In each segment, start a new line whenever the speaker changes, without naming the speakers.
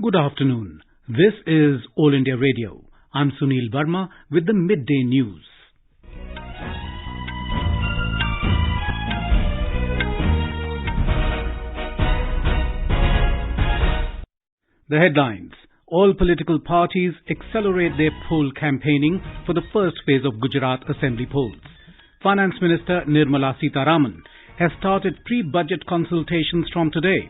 Good afternoon. This is All India Radio. I'm Sunil Verma with the Midday News. The headlines. All political parties accelerate their poll campaigning for the first phase of Gujarat Assembly polls. Finance Minister Nirmala Sitharaman has started pre-budget consultations from today.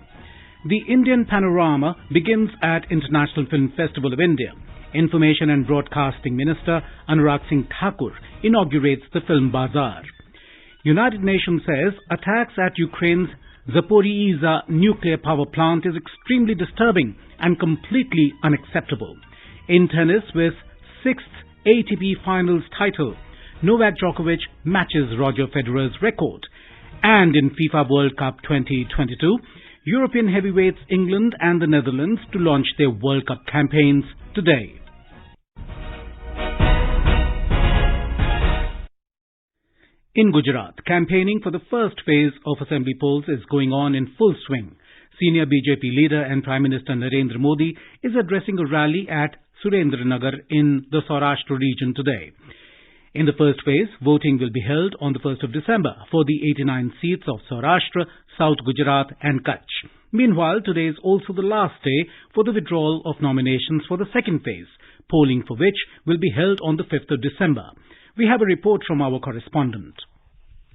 The Indian panorama begins at International Film Festival of India. Information and Broadcasting Minister Anurag Singh Thakur inaugurates the film Bazaar. United Nations says attacks at Ukraine's Zaporizhzhia nuclear power plant is extremely disturbing and completely unacceptable. In tennis, with 6th ATP Finals title, Novak Djokovic matches Roger Federer's record. And in FIFA World Cup 2022, European heavyweights England and the Netherlands to launch their World Cup campaigns today. In Gujarat, campaigning for the first phase of assembly polls is going on in full swing. Senior BJP leader and Prime Minister Narendra Modi is addressing a rally at Surendranagar in the Saurashtra region today. In the first phase, voting will be held on the 1st of December for the 89 seats of Saurashtra, South Gujarat and Kutch. Meanwhile, today is also the last day for the withdrawal of nominations for the second phase, polling for which will be held on the 5th of December. We have a report from our correspondent.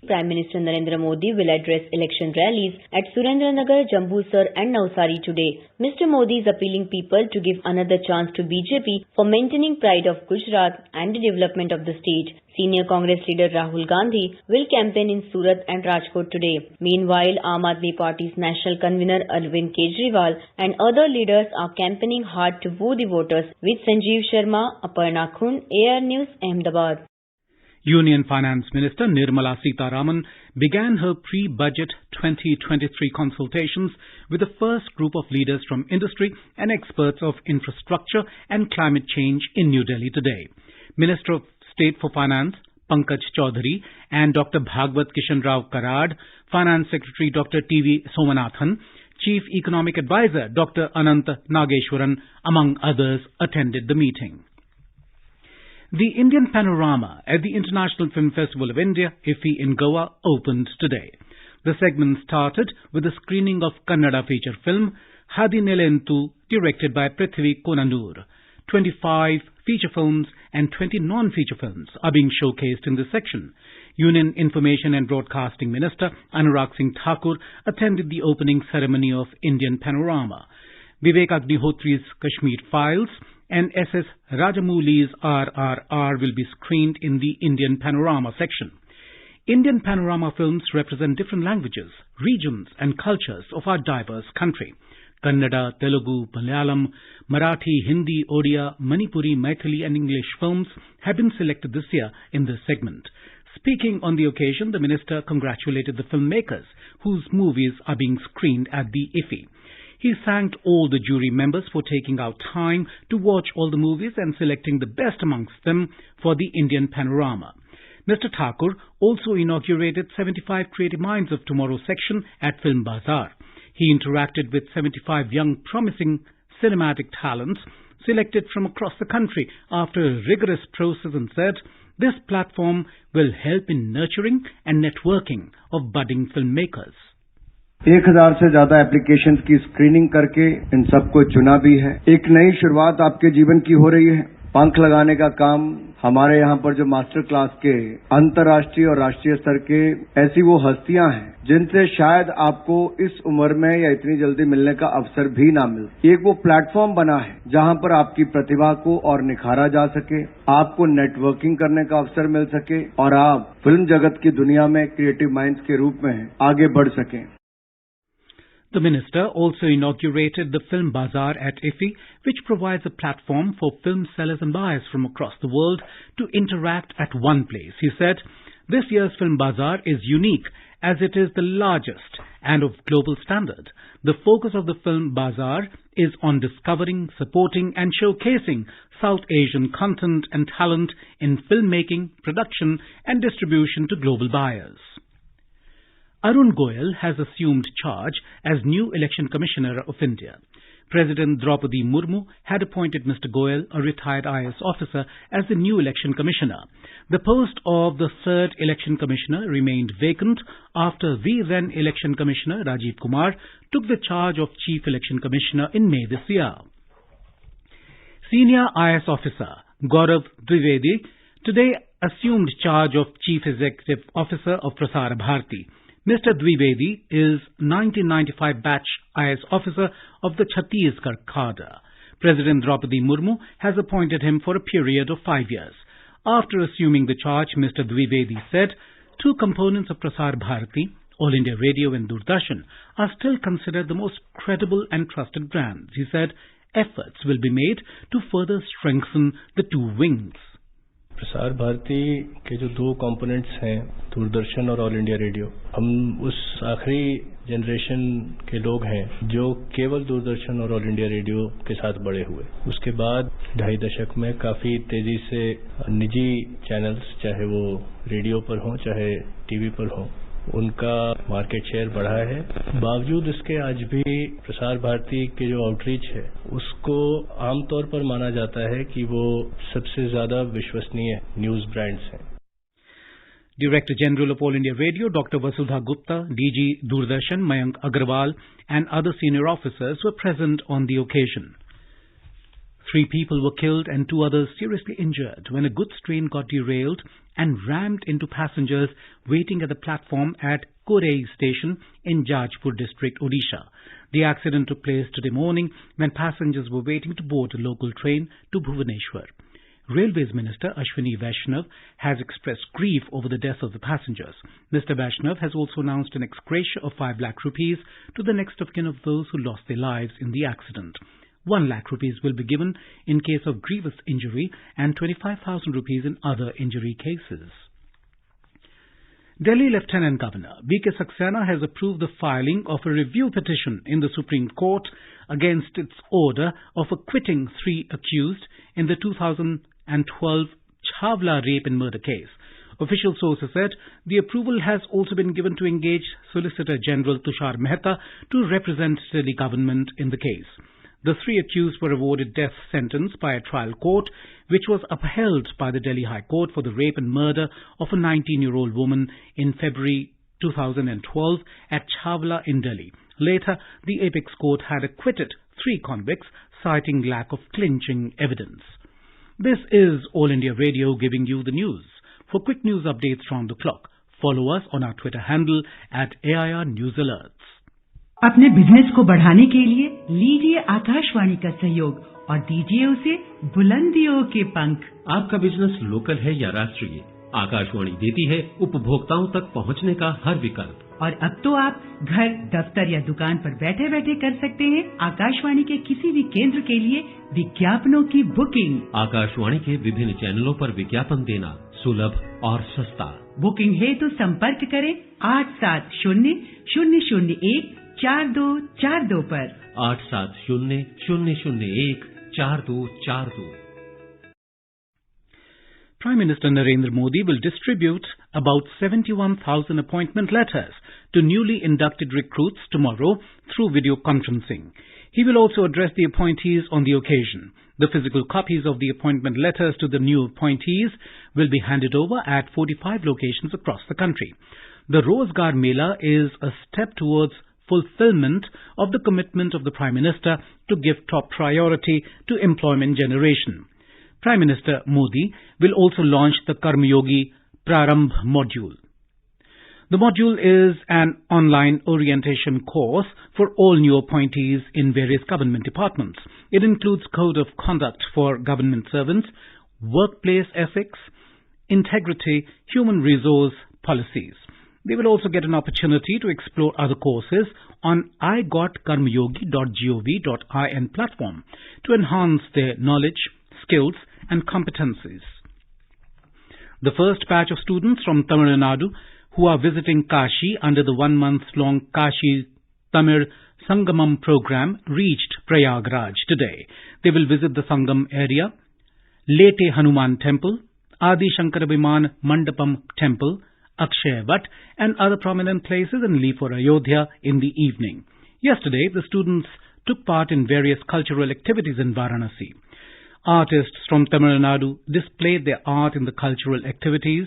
Prime Minister Narendra Modi will address election rallies at Surendranagar, Jambusar and Navsari today. Mr. Modi is appealing people to give another chance to BJP for maintaining pride of Gujarat and the development of the state. Senior Congress leader Rahul Gandhi will campaign in Surat and Rajkot today. Meanwhile, Aam Aadmi Party's national convener Arvind Kejriwal and other leaders are campaigning hard to woo the voters. With Sanjeev Sharma, Aparna Khun, AR News, Ahmedabad.
Union Finance Minister Nirmala Sitharaman began her pre-budget 2023 consultations with the first group of leaders from industry and experts of infrastructure and climate change in New Delhi today. Minister of State for Finance Pankaj Chaudhary and Dr. Bhagwat Kishan Rao Karad, Finance Secretary Dr. T.V. Somanathan, Chief Economic Advisor Dr. Anant Nageshwaran, among others, attended the meeting. The Indian panorama at the International Film Festival of India, IFFI in Goa, opened today. The segment started with a screening of Kannada feature film Hadinelentu, directed by Prithvi Konanur. 25 feature films and 20 non-feature films are being showcased in this section. Union Information and Broadcasting Minister Anurag Singh Thakur attended the opening ceremony of Indian Panorama. Vivek Agnihotri's Kashmir Files and S.S. Rajamouli's RRR will be screened in the Indian Panorama section. Indian Panorama films represent different languages, regions and cultures of our diverse country. Kannada, Telugu, Malayalam, Marathi, Hindi, Odia, Manipuri, Maithili and English films have been selected this year in this segment. Speaking on the occasion, the minister congratulated the filmmakers whose movies are being screened at the IFFI. He thanked all the jury members for taking out time to watch all the movies and selecting the best amongst them for the Indian Panorama. Mr. Thakur also inaugurated 75 Creative Minds of Tomorrow section at Film Bazaar. He interacted with 75 young promising cinematic talents selected from across the country after a rigorous process and said, this platform will help in nurturing and networking of budding filmmakers.
1000 से ज्यादा applications की screening करके इन सबको चुना भी है। एक नई शुरुआत आपके जीवन की हो रही है। पंख लगाने का काम हमारे यहाँ पर जो मास्टर क्लास के अंतर्राष्ट्रीय और राष्ट्रीय स्तर के ऐसी वो हस्तियां हैं जिनसे शायद आपको इस उम्र में या इतनी जल्दी मिलने का अवसर भी ना मिले। एक वो प्लेटफॉर्म बना है जहाँ पर आपकी प्रतिभा को और निखारा जा सके, आपको नेटवर्किंग करने का अवसर मिल सके और आप फिल्म जगत की दुनिया में क्रिएटिव माइंड्स के रूप में आगे बढ़ सकें।
The minister also inaugurated the Film Bazaar at IFFI, which provides a platform for film sellers and buyers from across the world to interact at one place. He said, this year's Film Bazaar is unique as it is the largest and of global standard. The focus of the Film Bazaar is on discovering, supporting and showcasing South Asian content and talent in filmmaking, production and distribution to global buyers. Arun Goyal has assumed charge as new Election Commissioner of India. President Draupadi Murmu had appointed Mr. Goyal, a retired IAS officer, as the new election commissioner. The post of the third election commissioner remained vacant after the then election commissioner Rajiv Kumar took the charge of chief election commissioner in May this year. Senior IAS officer Gaurav Dwivedi today assumed charge of chief executive officer of Prasar Bharati. Mr. Dwivedi is 1995 batch IAS officer of the Chhattisgarh cadre. President Draupadi Murmu has appointed him for a period of 5 years. After assuming the charge, Mr. Dwivedi said, two components of Prasar Bharati, All India Radio and Doordarshan, are still considered the most credible and trusted brands. He said, efforts will be made to further strengthen the two wings.
Prasar Bharati के जो दो components हैं, दूरदर्शन और all India radio, हम उस आखिरी generation के लोग हैं जो केवल दूरदर्शन और ऑल इंडिया रेडियो के साथ बड़े हुए। उसके बाद 2.5 दशक में काफी तेजी से निजी चैनल्स, चाहे वो रेडियो पर हों चाहे टीवी पर हों, उनका मार्केट शेयर बढ़ा है। बावजूद इसके आज भी प्रसार भारती के जो आउटरीच है उसको आमतौर पर माना जाता है कि वो सबसे ज्यादा विश्वसनीय न्यूज ब्रांड्स हैं।
Director General of All India Radio, Dr. Vasudha Gupta, DG Doordarshan, Mayank Agarwal and other senior officers were present on the occasion. 3 people were killed and 2 others seriously injured when a goods train got derailed and rammed into passengers waiting at the platform at Korei station in Jajpur district, Odisha. The accident took place today morning when passengers were waiting to board a local train to Bhubaneswar. Railways Minister Ashwini Vaishnav has expressed grief over the death of the passengers. Mr. Vaishnav has also announced an ex gratia of 5 lakh rupees to the next of kin of those who lost their lives in the accident. 1 lakh rupees will be given in case of grievous injury and 25,000 rupees in other injury cases. Delhi Lieutenant Governor B.K. Saxena has approved the filing of a review petition in the Supreme Court against its order of acquitting 3 accused in the 2012 Chhavla rape and murder case. Official sources said the approval has also been given to engage Solicitor General Tushar Mehta to represent Delhi government in the case. The 3 accused were awarded death sentence by a trial court, which was upheld by the Delhi High Court for the rape and murder of a 19-year-old woman in February 2012 at Chhavla in Delhi. Later, the Apex Court had acquitted 3 convicts, citing lack of clinching evidence. This is All India Radio giving you the news. For quick news updates round the clock, follow us on our Twitter handle at AIR News Alerts.
अपने business को बढ़ाने के लिए लीजिए आकाशवाणी का सहयोग और दीजिए उसे बुलंदियों के पंख।
आपका बिजनेस लोकल है या राष्ट्रीय, आकाशवाणी देती है उपभोक्ताओं तक पहुंचने का हर विकल्प।
और अब तो आप घर, दफ्तर या दुकान पर बैठे बैठे कर सकते हैं आकाशवाणी के किसी भी केंद्र के लिए विज्ञापनों की बुकिंग।
आकाशवाणी के विभिन्न चैनलों पर विज्ञापन देना सुलभ और सस्ता।
बुकिंग है तो संपर्क करें 8700014242 पर।
8700014242।
Prime Minister Narendra Modi will distribute about 71,000 appointment letters to newly inducted recruits tomorrow through video conferencing. He will also address the appointees on the occasion. The physical copies of the appointment letters to the new appointees will be handed over at 45 locations across the country. The Rozgar Mela is a step towards fulfillment of the commitment of the Prime Minister to give top priority to employment generation. Prime Minister Modi will also launch the Karmayogi Prarambh module. The module is an online orientation course for all new appointees in various government departments. It includes code of conduct for government servants, workplace ethics, integrity, human resource policies. They will also get an opportunity to explore other courses on igotkarmayogi.gov.in platform to enhance their knowledge, skills and competencies. The first batch of students from Tamil Nadu who are visiting Kashi under the 1-month-long Kashi Tamil Sangamam program reached Prayagraj today. They will visit the Sangam area, Lete Hanuman Temple, Adi Shankarabiman Mandapam Temple, Akshay Vat and other prominent places and leave for Ayodhya in the evening. Yesterday, the students took part in various cultural activities in Varanasi. Artists from Tamil Nadu displayed their art in the cultural activities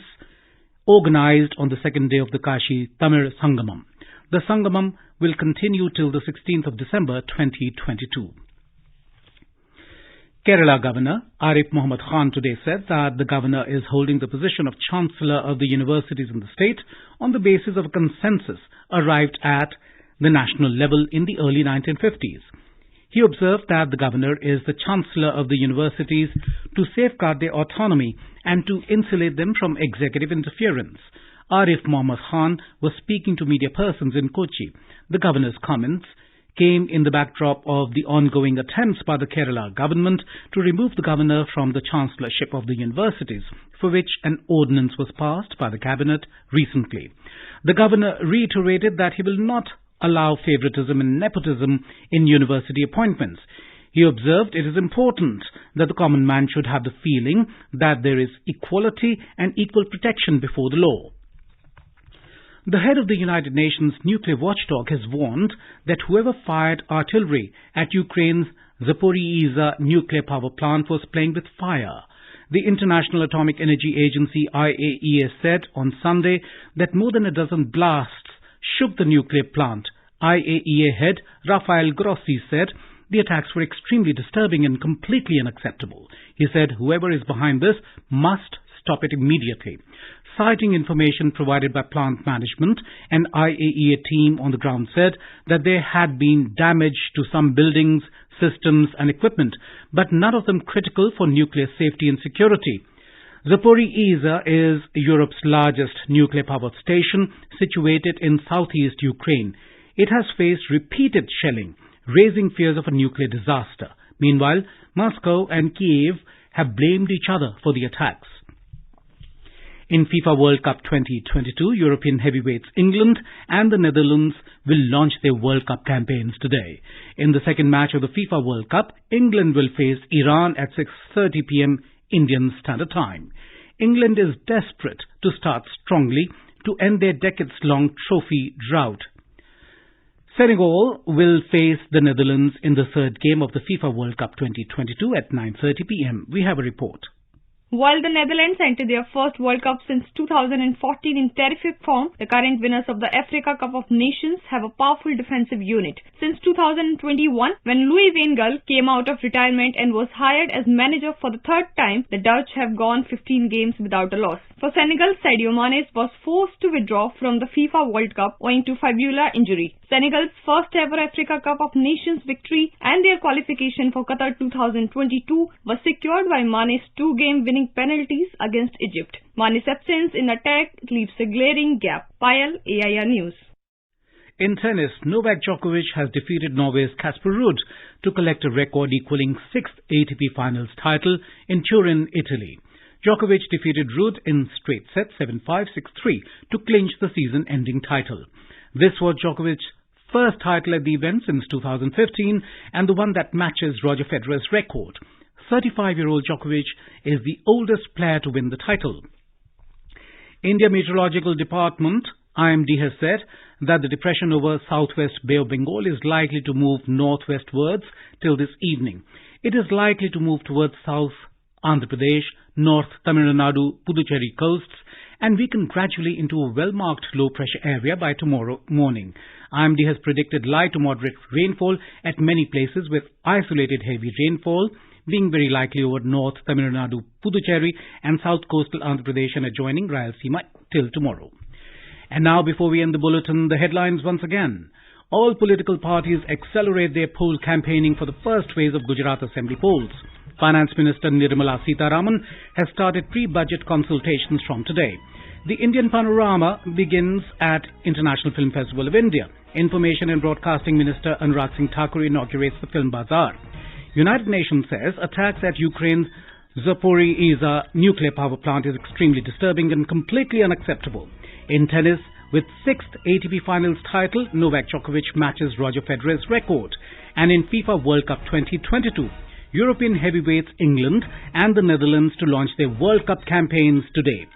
organized on the second day of the Kashi Tamil Sangamam. The Sangamam will continue till the 16th of December 2022. Kerala Governor Arif Muhammad Khan today said that the governor is holding the position of chancellor of the universities in the state on the basis of a consensus arrived at the national level in the early 1950s. He observed that the governor is the chancellor of the universities to safeguard their autonomy and to insulate them from executive interference. Arif Muhammad Khan was speaking to media persons in Kochi. The governor's comments came in the backdrop of the ongoing attempts by the Kerala government to remove the governor from the chancellorship of the universities, for which an ordinance was passed by the cabinet recently. The governor reiterated that he will not allow favoritism and nepotism in university appointments. He observed it is important that the common man should have the feeling that there is equality and equal protection before the law. The head of the United Nations nuclear watchdog has warned that whoever fired artillery at Ukraine's Zaporizhzhia nuclear power plant was playing with fire. The International Atomic Energy Agency IAEA said on Sunday that more than a dozen blasts shook the nuclear plant. IAEA head Rafael Grossi said the attacks were extremely disturbing and completely unacceptable. He said whoever is behind this must stop it immediately. Citing information provided by plant management, an IAEA team on the ground said that there had been damage to some buildings, systems and equipment, but none of them critical for nuclear safety and security. Zaporizhzhia is Europe's largest nuclear power station situated in southeast Ukraine. It has faced repeated shelling, raising fears of a nuclear disaster. Meanwhile, Moscow and Kiev have blamed each other for the attacks. In FIFA World Cup 2022, European heavyweights England and the Netherlands will launch their World Cup campaigns today. In the second match of the FIFA World Cup, England will face Iran at 6:30 p.m. Indian Standard Time. England is desperate to start strongly to end their decades-long trophy drought. Senegal will face the Netherlands in the third game of the FIFA World Cup 2022 at 9:30 p.m. We have a report.
While the Netherlands entered their first World Cup since 2014 in terrific form, the current winners of the Africa Cup of Nations have a powerful defensive unit. Since 2021, when Louis van Gaal came out of retirement and was hired as manager for the third time, the Dutch have gone 15 games without a loss. For Senegal, Sadio Mane was forced to withdraw from the FIFA World Cup owing to fibula injury. Senegal's first ever Africa Cup of Nations victory and their qualification for Qatar 2022 was secured by Mane's two-game winning penalties against Egypt. Mane's absence in attack leaves a glaring gap. Payal, AIR News.
In tennis, Novak Djokovic has defeated Norway's Casper Ruud to collect a record equaling 6th ATP Finals title in Turin, Italy. Djokovic defeated Ruud in straight sets 7-5, 6-3 to clinch the season-ending title. This was Djokovic's first title at the event since 2015 and the one that matches Roger Federer's record. 35-year-old Djokovic is the oldest player to win the title. India Meteorological Department IMD has said that the depression over southwest Bay of Bengal is likely to move northwestwards till this evening. It is likely to move towards South Andhra Pradesh, North Tamil Nadu, Puducherry coasts and weaken gradually into a well-marked low-pressure area by tomorrow morning. IMD has predicted light to moderate rainfall at many places with isolated heavy rainfall being very likely over North Tamil Nadu, Puducherry and South Coastal Andhra Pradesh and adjoining Rayalaseema till tomorrow. And now, before we end the bulletin, the headlines once again. All political parties accelerate their poll campaigning for the first phase of Gujarat Assembly polls. Finance Minister Nirmala Sitharaman has started pre-budget consultations from today. The Indian panorama begins at International Film Festival of India. Information and Broadcasting Minister Anurag Singh Thakur inaugurates the film Bazaar. United Nations says attacks at Ukraine's Zaporizhzhia nuclear power plant is extremely disturbing and completely unacceptable. In tennis, with 6th ATP Finals title, Novak Djokovic matches Roger Federer's record. And in FIFA World Cup 2022, European heavyweights England and the Netherlands to launch their World Cup campaigns today.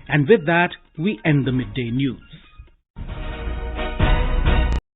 And with that, we end the midday news.